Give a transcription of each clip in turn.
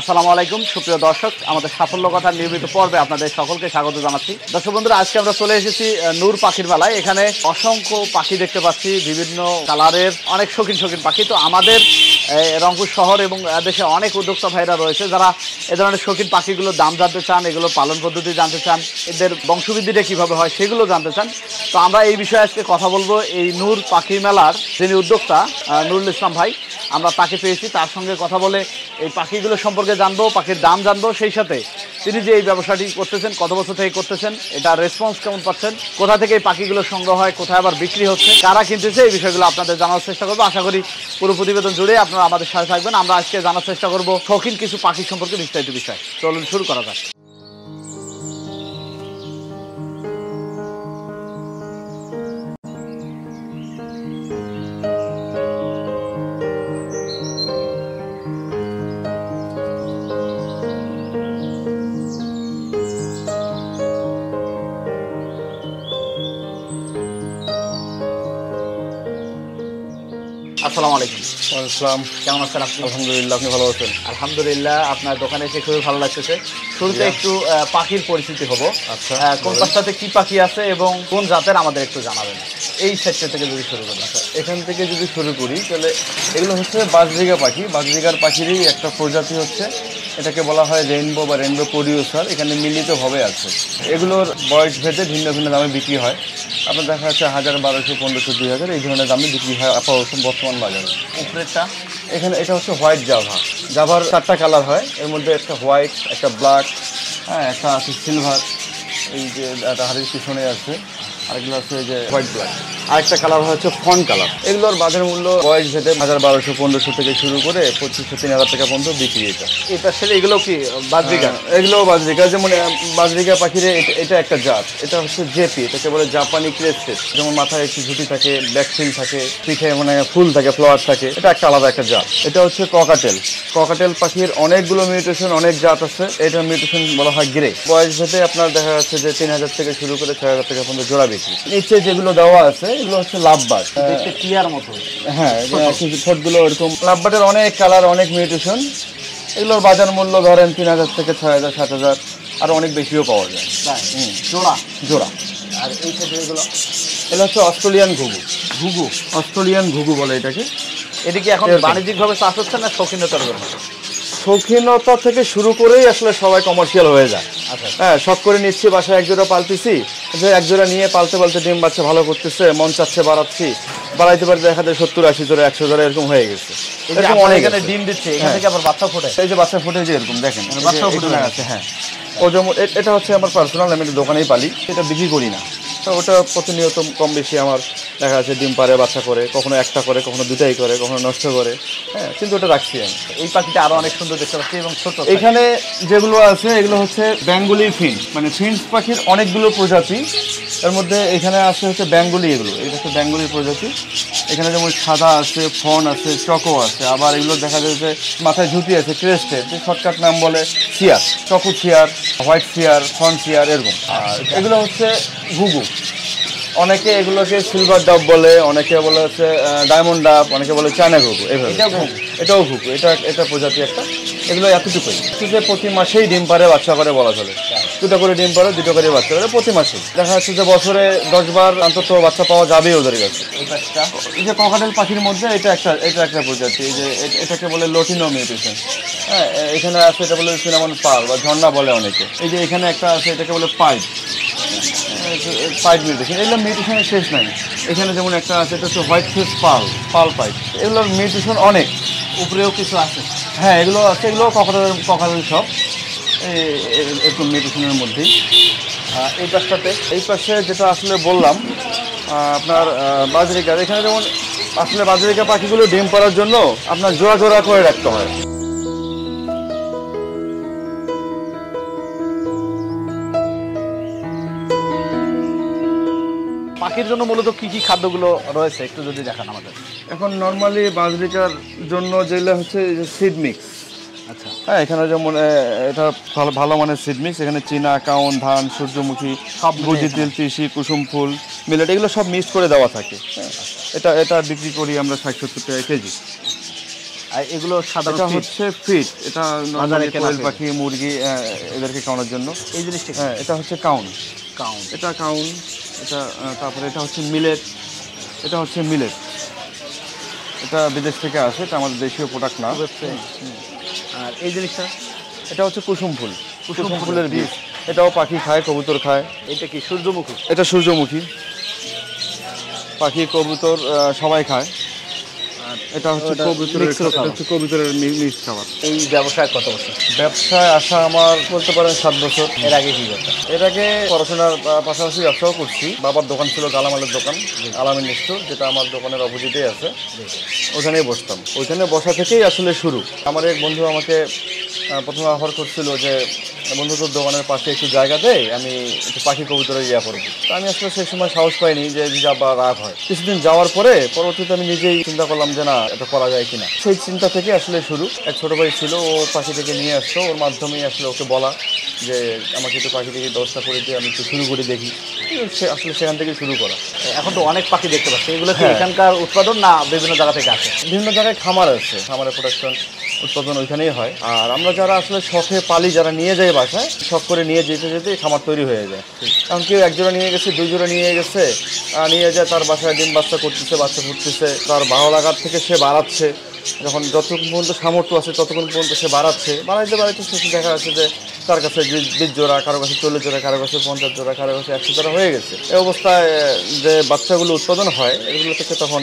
আসসালামু আলাইকুম সুপ্রিয় দর্শক, আমাদের সাফল্য কথার নিয়মিত পর্বে আপনাদের সকলকে স্বাগত জানাচ্ছি। দর্শক বন্ধুরা, আজকে আমরা চলে এসেছি নূর পাখির মেলায়। এখানে অসংখ্য পাখি দেখতে পাচ্ছি, বিভিন্ন কালারের অনেক শৌখিন পাখি। তো আমাদের রংপুর শহর এবং দেশে অনেক উদ্যোক্তা ভাইরা রয়েছে যারা এ ধরনের শৌখিন পাখিগুলোর দাম জানতে চান, এগুলো পালন পদ্ধতি জানতে চান, এদের বংশবৃদ্ধিটা কীভাবে হয় সেগুলো জানতে চান। তো আমরা এই বিষয়ে আজকে কথা বলবো এই নূর পাখি মেলার যিনি উদ্যোক্তা নুরুল ইসলাম ভাই, আমরা তাকে পেয়েছি। তার সঙ্গে কথা বলে এই পাখিগুলো সম্পর্কে জানবো, পাখির দাম জানবো, সেই সাথে তিনি যে এই ব্যবসাটি করতেছেন, কত বছর থেকে করতেছেন, এটার রেসপন্স কেমন পাচ্ছেন, কোথা থেকে এই পাখিগুলো সংগ্রহ হয়, কোথায় আবার বিক্রি হচ্ছে, কারা কিনতেছে, এই বিষয়গুলো আপনাদের জানার চেষ্টা করবো। আশা করি পুরো প্রতিবেদন জুড়ে আপনারা আমাদের সাথে থাকবেন। আমরা আজকে জানার চেষ্টা করবো শৌখিন কিছু পাখি সম্পর্কে বিস্তারিত বিষয়। চলুন শুরু করা যাক। আসসালামু আলাইকুম। আসসালাম। কেমন আছেন আপনি? আলহামদুলিল্লাহ, আপনি ভালো আছেন? আলহামদুলিল্লাহ, আপনার দোকানে এসে খুবই ভালো লাগতেছে। শুরুতে একটু পাখির পরিচিতি হবো। আচ্ছা, কোন পাশটাতে কি পাখি আছে এবং কোন জাতের আমাদের একটু জানাবেন, এই সেক্টর থেকে যদি শুরু করি। এখান থেকে যদি শুরু করি তাহলে এগুলো হচ্ছে বাজরিগা পাখি। বাজরিগার পাখিরই একটা প্রজাতি হচ্ছে, এটাকে বলা হয় রেইনবো বা রেইনবো প্রডিউসার। এখানে মিলিতভাবে আছে। এগুলোর বয়স ভেদে ভিন্ন ভিন্ন দামে বিক্রি হয়। আপনার দেখা যাচ্ছে 1000, 1200, 1500, 2000 এই ধরনের দামে বিক্রি হয় আপাতত বর্তমান বাজারে। উপরেরটা এখানে এটা হচ্ছে হোয়াইট জাভা। জাভার 4টা কালার হয়, এর মধ্যে একটা হোয়াইট, একটা ব্ল্যাক, একটা আছে সিলভার, এই যে হাড়ির পিছনে আছে, আরেকগুলো আছে এই যে হোয়াইট ব্ল্যাক, আরেকটা কালার হচ্ছে ফন কালার। এগুলোর বাজার মূল্য বয়স ভেদে 1000, 1200, 1500 থেকে শুরু করে 2500, 3000 টাকা পর্যন্ত বিক্রি। এটা ছেলে এগুলো কি বাজরিগা? এগুলো বাজরিগা। যেমন বাজরিগা পাখির এটা একটা জাত, এটা হচ্ছে জেপি, এটাকে বলে জাপানি ক্রেস্টেড। যেমন মাথায় একটু ঝুটি থাকে, ব্যাকফিল থাকে, পিঠে মানে ফুল থাকে, ফ্লাওয়ার থাকে, এটা একটা আলাদা একটা জাত। এটা হচ্ছে ককাটেল। ককাটেল পাখির অনেকগুলো মিউটেশন, অনেক জাত আছে। এটা মিউটেশন বলা হয় গ্রে। বয়স ভেদে আপনার দেখা যাচ্ছে যে 3000 থেকে শুরু করে 6000 টাকা পর্যন্ত জোড়া বিক্রি। নিচে যেগুলো দেওয়া আছে এগুলো হচ্ছে লাভবার্ড, টিয়ার মতো। হ্যাঁ, ঠোঁটগুলো এরকম। লাভবার্ডের অনেক কালার, অনেক মিউটেশন। এগুলোর বাজার মূল্য ধরেন 3000 থেকে 6000, 7000, আর অনেক বেশিও পাওয়া যায় জোড়া জোড়া। আর এই সাইডে এগুলো হচ্ছে অস্ট্রেলিয়ান ঘুঘু। অস্ট্রেলিয়ান ঘুঘু বলে এটাকে। এটা কি এখন বাণিজ্যিকভাবে চাষ হচ্ছে না শৌখিনতার জন্য? শৌখিনতা থেকে শুরু করেই আসলে সবাই কমার্শিয়াল হয়ে যায়। হ্যাঁ, শখ করে নিচ্ছি, বাসায় একজোড়া পালতেছি, যে একজোড়া নিয়ে পালতে পালতে ডিম বাচ্চা ভালো করতেছে, মন চাচ্ছে বাড়াচ্ছি, বাড়াইতে পারতে দেখা যায় 70, 80 জোড়া, 100 জোড়া এরকম হয়ে গেছে। এখানে ডিম দিচ্ছে, এখান থেকে আবার বাচ্চা ফোটে। এই যে বাচ্চা ফুটে, যে এরকম দেখেন বাচ্চা ফুটে আছে। হ্যাঁ, ও যেমন এটা হচ্ছে আমার পার্সোনাল, আমি দোকানেই পালি, এটা বিক্রি করি না। তো ওটা প্রতিনিয়ত কম বেশি আমার দেখা যাচ্ছে ডিম পারে, বাচ্চা করে, কখনো একটা করে, কখনো দুটাই করে, কখনো নষ্ট করে। হ্যাঁ, কিন্তু ওটা রাখছি আমি। এই পাখিটা আরো অনেক সুন্দর দেখতে পাচ্ছি এবং ছোট। এখানে যেগুলো আছে এগুলো হচ্ছে বেঙ্গলি ফিন্স, মানে ফিন্স পাখির অনেকগুলো প্রজাতি। এর মধ্যে এখানে আছে হচ্ছে বেঙ্গলি। এটা হচ্ছে বেঙ্গলির প্রজাতি। এখানে যেমন সাদা আছে, ফন আছে, চকো আছে, আবার এগুলো দেখা যায় যে মাথায় ঝুঁটি আছে, ক্রেস্টের, যে শর্টকাট নাম বলে সিয়ার, চকো সিয়ার, হোয়াইট সিয়ার, ফন সিয়ার, এরকম। আর এগুলো হচ্ছে ঘুঘু। অনেকে এগুলোকে সিলভার ডাব বলে, অনেকে বলে হচ্ছে ডায়মন্ড ডাব, অনেকে বলে চায়না ঘুঘু। এইভাবে এটাও ঘুঘু। এটা প্রজাতি একটা। এগুলো এতটুকুই যে প্রতি মাসেই ডিম পারে, বাচ্চা করে বলা চলে। 2টা করে ডিম পারে, 2টা করে বাচ্চা করে প্রতি মাসে। দেখা যাচ্ছে যে বছরে 10 বার অন্তত বাচ্চা পাওয়া যাবেই ওদের কাছে। এই যে ককাটেল পাখির মধ্যে এটা একটা প্রজাতি। এই যে এটাকে বলে লোটিনো মিউটেশন। হ্যাঁ, এখানে আছে, এটা বলে সিনামন পাল বা ঝর্ণা বলে অনেকে। এই যে এখানে একটা আছে, এটাকে বলে পাইপ মিউটেশন। এগুলো মিউটেশনের শেষ নাই। এখানে যেমন একটা আছে, এটা হচ্ছে হোয়াইট ফেস পাল পাইপ। এগুলোর মিউটেশন অনেক। উপরেও কিছু আছে। হ্যাঁ, এগুলো আছে। এগুলো ককাটেল সব এরকম মিউটেশনের মধ্যেই। এই পাশে যেটা আসলে বললাম আপনার বাজরিকা। এখানে যেমন আসলে বাজরিকা পাখিগুলো ডিম পাড়ার জন্য আপনার জোড়া জোড়া করে রাখতে হয়। পাখির জন্য মূলত কি কি খাদ্যগুলো রয়েছে একটু যদি দেখান আমাদের। এখন নর্মালি বাজরিকার জন্য যেগুলো হচ্ছে সিড মিক্স। আচ্ছা, হ্যাঁ, এখানে যেমন এটা ভালো মানের সিড মিক্স। এখানে চীনা, কাউন, ধান, সূর্যমুখী, গুজি তেল, তিসি, কুসুম ফুল, মিলেট, এগুলো সব মিক্স করে দেওয়া থাকে। হ্যাঁ, এটা বিক্রি করি আমরা 60-70 টাকা কেজি। আর এগুলো সাধারণত এটা হচ্ছে ফিট, এটা নরমালি কোয়েল পাখি মুরগি এদেরকে খাওয়ানোর জন্য এই জিনিসটা। হ্যাঁ, এটা হচ্ছে কাউন, এটা কাউন, এটা তারপরে এটা হচ্ছে মিলেট, এটা হচ্ছে মিলেট, এটা বিদেশ থেকে আসে, এটা আমাদের দেশীয় প্রোডাক্ট না। আর এই জিনিসটা এটা হচ্ছে কুসুম ফুল, কুসুম ফুলের বীজ, এটাও পাখি খায়, কবুতর খায়। এটা কি সূর্যমুখী? এটা সূর্যমুখী, পাখি কবুতর সবাই খায়। এটা হচ্ছে কবুতরের মিক্স খাবার। এই ব্যবসায় কত বছর? ব্যবসায় আসা আমার বলতে পারেন 7 বছর। এর আগে কি করতেন? এর আগে পড়াশোনার পাশাপাশি ব্যবসাও করছি। বাবার দোকান ছিল গালামালের দোকান, আলামিন স্টোর, যেটা আমার দোকানের অপোজিটেই আছে, ওখানেই বসতাম। ওইখানে বসা থেকেই আসলে শুরু। আমার এক বন্ধু আমাকে প্রথমে অফার করছিল যে বন্ধু তোর দোকানের পাশে একটু জায়গা দেয়, আমি একটু পাখি কবুতরে ইয়া করবো। তো আমি আসলে সেই সময় সাহস পাইনি যে যা বা রাগ হয়। কিছুদিন যাওয়ার পরে পরবর্তীতে আমি নিজেই চিন্তা করলাম যে না, এটা করা যায় কিনা। সেই চিন্তা থেকে আসলে শুরু। এক ছোট ভাই ছিল, ও পাখি থেকে নিয়ে আসতো, ওর মাধ্যমেই আসলে ওকে বলা যে আমাকে একটু পাখি থেকে ব্যবস্থা করে দিয়ে আমি একটু শুরু করে দেখি। সে আসলে সেখান থেকে শুরু করা। এখন তো অনেক পাখি দেখতে পাচ্ছি, এগুলো কি এখানকার উৎপাদন না বিভিন্ন জায়গা থেকে আসে? বিভিন্ন জায়গায় খামার আছে, খামারের প্রোডাকশন উৎপাদন ওইখানেই হয়। আর আমরা যারা আসলে শখে পালি, যারা নিয়ে যাই বাসায়, শখ করে নিয়ে যেতে যেতে খামার তৈরি হয়ে যায়। কারণ কেউ 1 জোড়া নিয়ে গেছে, 2 জোড়া নিয়ে গেছে, নিয়ে যায় তার বাসায় ডিম বাচ্চা করতেছে, বাচ্চা ফুটতেছে, তার ভালো লাগার থেকে সে বাড়াচ্ছে। যখন যতক্ষণ পর্যন্ত সামর্থ্য আছে ততক্ষণ পর্যন্ত সে বাড়াচ্ছে, বাড়াইতে শেষে দেখা যাচ্ছে যে তার কাছে 20 জোড়া, কারো কাছে 40 জোড়া, কারো কাছে 50 জোড়া, কারো কাছে 100 জোড়া হয়ে গেছে। এই অবস্থায় যে বাচ্চাগুলো উৎপাদন হয়, এগুলো থেকে তখন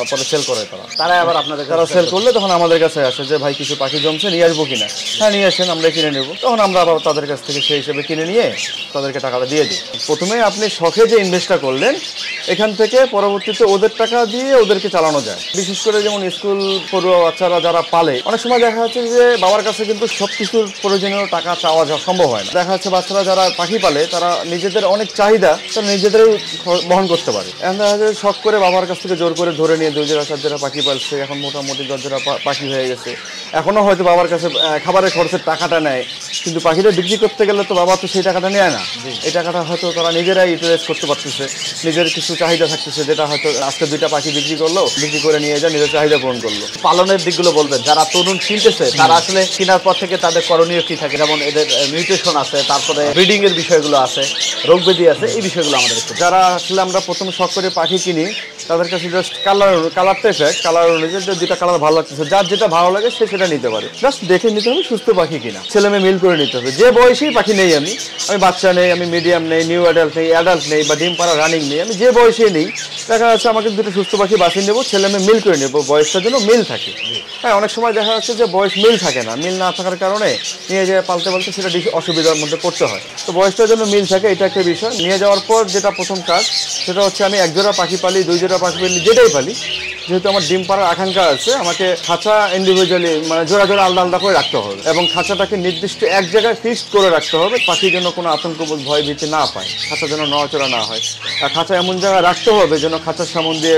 পরে সেল করে তারা আবার আপনাদের, তারা সেল করলে তখন আমাদের কাছে আসে যে ভাই কিছু পাখি জমছে, নিয়ে আসবো কিনা। হ্যাঁ, নিয়ে আসেন, আমরা কিনে নেবো। তখন আমরা আবার তাদের কাছ থেকে সেই হিসেবে কিনে নিয়ে তাদেরকে টাকাটা দিয়ে দিই। প্রথমে আপনি শখে যে ইনভেস্টটা করলেন, এখান থেকে পরবর্তীতে ওদের টাকা দিয়ে ওদেরকে চালানো যায়। বিশেষ করে যেমন স্কুল পড়ুয়া বাচ্চারা যারা পালে, অনেক সময় দেখা যাচ্ছে যে বাবার কাছে কিন্তু সব কিছুর প্রয়োজনীয় টাকা চাওয়া সম্ভব হয় না। দেখা যাচ্ছে বাচ্চারা যারা পাখি পালে, তারা নিজেদের অনেক চাহিদা তারা নিজেদেরই বহন করতে পারে। এখন দেখা যাচ্ছে শখ করে বাবার কাছ থেকে জোর করে ধরে নিয়ে 2 জোড়া 4 জোড়া পাখি পালছে, এখন মোটামুটি 10 জোড়া পাখি হয়ে গেছে। এখনও হয়তো বাবার কাছে খাবারের খরচের টাকাটা নেয়, কিন্তু পাখিটা বিক্রি করতে গেলে তো বাবা তো সেই টাকাটা নেয় না। এই টাকাটা হয়তো তারা নিজেরাই ইউটিলাইজ করতে পারতেছে, নিজের কিছু চাহিদা থাকতেছে, যেটা হয়তো আজকে 2টা পাখি বিক্রি করলো, বিক্রি করে নিয়ে যায়, নিজের চাহিদা পূরণ করলো। পালনের দিকগুলো বলবেন, যারা তরুণ কিনতেছে তারা আসলে কেনার পর থেকে তাদের করণীয় কি থাকে? যেমন এদের নিউট্রিশন আছে, তারপরে ব্রিডিং এর বিষয়গুলো আছে, রোগ ব্যাধি আছে, এই বিষয়গুলো আমাদের একটু। যারা আসলে আমরা প্রথম শখ করে পাখি কিনি, তাদের কাছে জাস্ট কালারটা এফেক্ট, কালার অনুযায়ী 2টা কালার ভালো লাগতেছে, যার যেটা ভালো লাগে সে সেটা নিতে পারে। জাস্ট দেখে নিতে হবে সুস্থ পাখি কিনা, ছেলে মেয়ে মিল করে নিতে হবে। যে বয়সেই পাখি নেই, আমি বাচ্চা নেই, আমি মিডিয়াম নেই, নিউ অ্যাডাল্ট নেই, বা ডিম পাড়া রানিং নেই, আমি যে বয়সেই নেই, দেখা যাচ্ছে আমাকে 2টা সুস্থ পাখি বাছিয়ে নেবো, ছেলে মেয়ে মিল করে নেবো, বয়সটার জন্য মিল থাকে। হ্যাঁ, অনেক সময় দেখা যাচ্ছে যে বয়স মিল থাকে না, মিল না থাকার কারণে নিয়ে যায় পালতে সেটা অসুবিধার মধ্যে পড়তে হয়। তো বয়সটার জন্য মিল থাকে, এটা একটা বিষয়। নিয়ে যাওয়ার পর যেটা প্রথম কাজ, সেটা হচ্ছে আমি 1 জোড়া পাখি পালি, 2 জোড়া পাখি পালি, যেটাই পালি, যেহেতু আমার ডিম পাড়ার আকাঙ্ক্ষা আছে, আমাকে খাঁচা ইন্ডিভিজুয়ালি মানে জোড়া জোড়া আলাদা আলাদা করে রাখতে হবে, এবং খাঁচাটাকে নির্দিষ্ট এক জায়গায় ফিক্সড করে রাখতে হবে, পাখির জন্য কোনো আতঙ্কবোধ ভয় ভীতি না পায়, খাঁচা যেন নড়াচড়া না হয়। আর খাঁচা এমন জায়গায় রাখতে হবে যেন খাঁচার সামন দিয়ে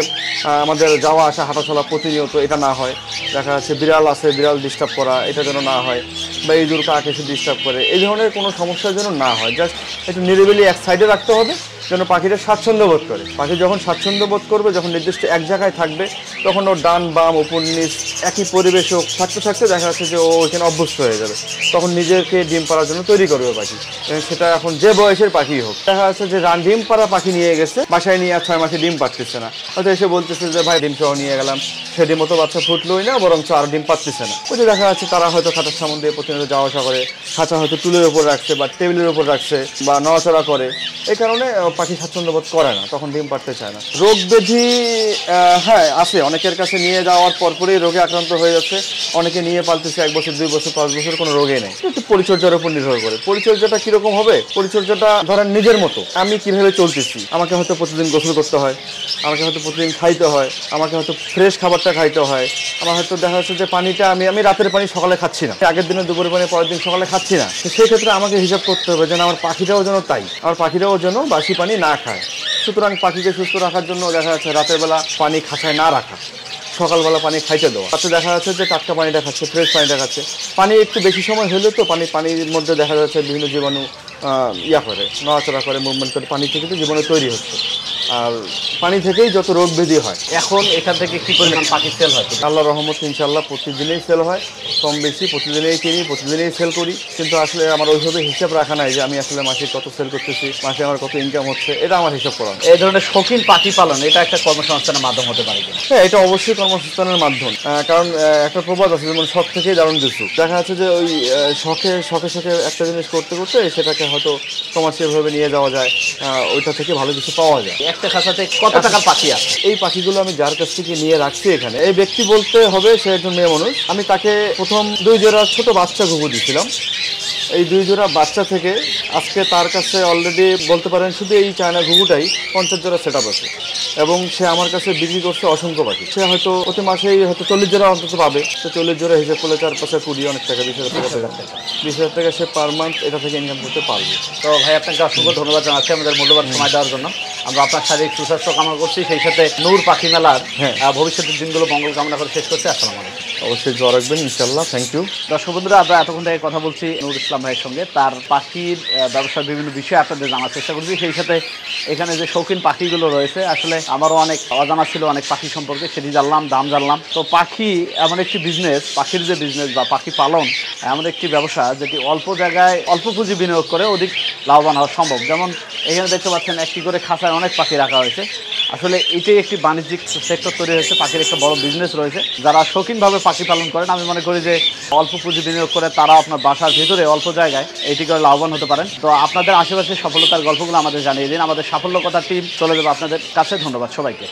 আমাদের যাওয়া আসা হাঁটাচলা প্রতিনিয়ত এটা না হয়। দেখা যাচ্ছে বিড়াল আছে, বিড়াল ডিস্টার্ব করা, এটা যেন না হয়, বা ইঁদুর কাক এসে ডিস্টার্ব করে, এই ধরনের কোনো সমস্যার যেন না হয়। জাস্ট একটু নিরিবিলি এক সাইডে রাখতে হবে যেন পাখিটা স্বাচ্ছন্দ্য বোধ করে। পাখি যখন স্বাচ্ছন্দ্য বোধ করবে, যখন নির্দিষ্ট এক জায়গায় থাকবে, তখন ওর ডান বাম উপর নিচ একই পরিবেশে থাকতে থাকতে দেখা যাচ্ছে যে ও এখানে অভ্যস্ত হয়ে যাবে, তখন নিজেকে ডিম পাড়ার জন্য তৈরি করবে পাখি। সেটা এখন যে বয়সের পাখি হোক, দেখা যাচ্ছে যে ডিম পাড়া পাখি নিয়ে গেছে বাসায়, নিয়ে 6 মাসে ডিম পাড়তেছে না, হয়তো এসে বলতেছে যে ভাই ডিম সহ নিয়ে গেলাম, সে ডিম মতো বাচ্চা ফুটলোই না, বরং আর ডিম পাড়তেছে না। ওই যে দেখা যাচ্ছে তারা হয়তো খাঁচার সামনে দিয়ে প্রতিনিয়ত যাওয়া আসা করে, খাঁচা হয়তো টুলের উপর রাখছে বা টেবিলের উপর রাখছে বা নড়াচড়া করে, এই কারণে পাখি স্বাচ্ছন্দ্য বোধ করে না, তখন ডিম পাড়তে চায় না। রোগ ব্যাধি হ্যাঁ আছে, অনেকের কাছে নিয়ে যাওয়ার পরপরই রোগে আক্রান্ত হয়ে যাচ্ছে, অনেকে নিয়ে পালতেছে 1 বছর 2 বছর 5 বছর কোনো রোগে নেই। একটু পরিচর্যার উপর নির্ভর করে। পরিচর্যাটা কিরকম হবে? পরিচর্যাটা ধরেন নিজের মতো, আমি কিভাবে চলতেছি, আমাকে হয়তো প্রতিদিন গোসল করতে হয়, আমাকে হয়তো প্রতিদিন খাইতে হয়, আমাকে হয়তো ফ্রেশ খাবারটা খাইতে হয়, আমার হয়তো দেখা যাচ্ছে যে পানিটা আমি রাতের পানি সকালে খাচ্ছি না, আগের দিনে দুপুরের পানি পরের দিন সকালে খাচ্ছি না, তো সেই ক্ষেত্রে আমাকে হিসাব করতে হবে যেন আমার পাখিটাও যেন তাই, আমার পাখিটাও যেন বাসি পানি না খায়। সুতরাং পাখিকে সুস্থ রাখার জন্য দেখা যাচ্ছে রাতের বেলা পানি খাঁচায় না রাখা, সকালবেলা পানি খাইতে দেওয়া, তাতে দেখা যাচ্ছে যে টাটকা পানিটা খাচ্ছে, ফ্রেশ পানিটা খাচ্ছে। পানি একটু বেশি সময় হলে তো পানির মধ্যে দেখা যাচ্ছে বিভিন্ন জীবাণু করে, নড়াচড়া করে, মুভমেন্ট করে, পানি থেকে তো জীবাণু তৈরি হচ্ছে। আর পানি থেকেই যত রোগ ব্যাধি হয়। এখন এখান থেকে কি পরিমাণ পাখি সেল হয়? আল্লাহর রহমতে ইনশাআল্লাহ প্রতিদিনই সেল হয়, কম বেশি প্রতিদিনই কিনি, প্রতিদিনই সেল করি। কিন্তু আসলে আমার ওইভাবে হিসাব রাখা নাই যে আমি আসলে মাসে কত সেল করতেছি, মাসে আমার কত ইনকাম হচ্ছে, এটা আমার হিসাব করা। এই ধরনের শৌখিন পাখি পালন এটা একটা কর্মসংস্থানের মাধ্যম হতে পারে কিনা? হ্যাঁ, এটা অবশ্যই কর্মসংস্থানের মাধ্যম। কারণ একটা প্রবাদ আছে, যেমন শখ থেকেই দারুণ কিছু। দেখা যাচ্ছে যে ওই শখে একটা জিনিস করতে করতে সেটাকে হয়তো কমার্শিয়ালভাবে নিয়ে যাওয়া যায়, ওইটা থেকে ভালো কিছু পাওয়া যায়। একটা খাঁচাতে কত টাকার পাখি আছে? এই পাখিগুলো আমি যার কাছ থেকে নিয়ে রাখছি এখানে, এই ব্যক্তি বলতে হবে সে একজন মেয়ে মানুষ। আমি তাকে প্রথম 2 জোড়া ছোট বাচ্চা ঘুঘু দিয়েছিলাম। এই 2 জোড়া বাচ্চা থেকে আজকে তার কাছে অলরেডি বলতে পারেন শুধু এই চায়না ঘুঘুটাই 50 জোড়া সেট আপ আছে, এবং সে আমার কাছে বিক্রি করছে অসংখ্য পাখি। সে হয়তো প্রতি মাসেই হয়তো 40 জোড়া অন্তত পাবে। তো 40 জোড়া হিসেবে করলে 4-5 20 অনেক টাকা, 20,000 টাকা সে পার মান্থ এটা থেকে ইনকাম করতে পারবে। তো ভাই আপনাকে অসংখ্য ধন্যবাদ জানাচ্ছি আমাদের মূল্যবান সময় দেওয়ার জন্য। আমরা আপনার শারীরিক সুস্বাস্থ্য কামনা করছি, সেই সাথে নূর পাখি মেলার ভবিষ্যতের দিনগুলো মঙ্গল কামনা করে শেষ করছি। আসসালামু আলাইকুম। অবশ্যই দোয়া রাখবেন ইনশাআল্লাহ। Thank you. দর্শক বন্ধুরা, আমরা এতক্ষণ থেকে কথা বলছি নূর ইসলাম ভাইয়ের সঙ্গে, তার পাখির ব্যবসার বিভিন্ন বিষয়ে আপনাদের জানার চেষ্টা করছি। সেই সাথে এখানে যে শৌখিন পাখিগুলো রয়েছে, আসলে আমারও অনেক অজানা ছিল অনেক পাখি সম্পর্কে, সেটি জানলাম, দাম জানলাম। তো পাখি এমন একটি বিজনেস, পাখির যে বিজনেস বা পাখি পালন এমন একটি ব্যবসা যেটি অল্প জায়গায় অল্প পুঁজি বিনিয়োগ করে অধিক লাভবান হওয়া সম্ভব। যেমন এখানে দেখতে পাচ্ছেন একটি করে খাঁচায় অনেক পাখি রাখা হয়েছে। আসলে এটাই একটি বাণিজ্যিক সেক্টর তৈরি হয়েছে, পাখির একটা বড় বিজনেস রয়েছে। যারা শৌখিনভাবে পাখি পালন করেন, আমি মনে করি যে অল্প পুঁজি বিনিয়োগ করে তারা আপনার বাসার ভিতরে অল্প জায়গায় এটি করে লাভবান হতে পারেন। তো আপনাদের আশেপাশে সফলতার গল্পগুলো আমাদের জানিয়ে দিন। আমাদের সাফল্য কথা টিম চলে যাবে আপনাদের কাছে। ধন্যবাদ সবাইকে।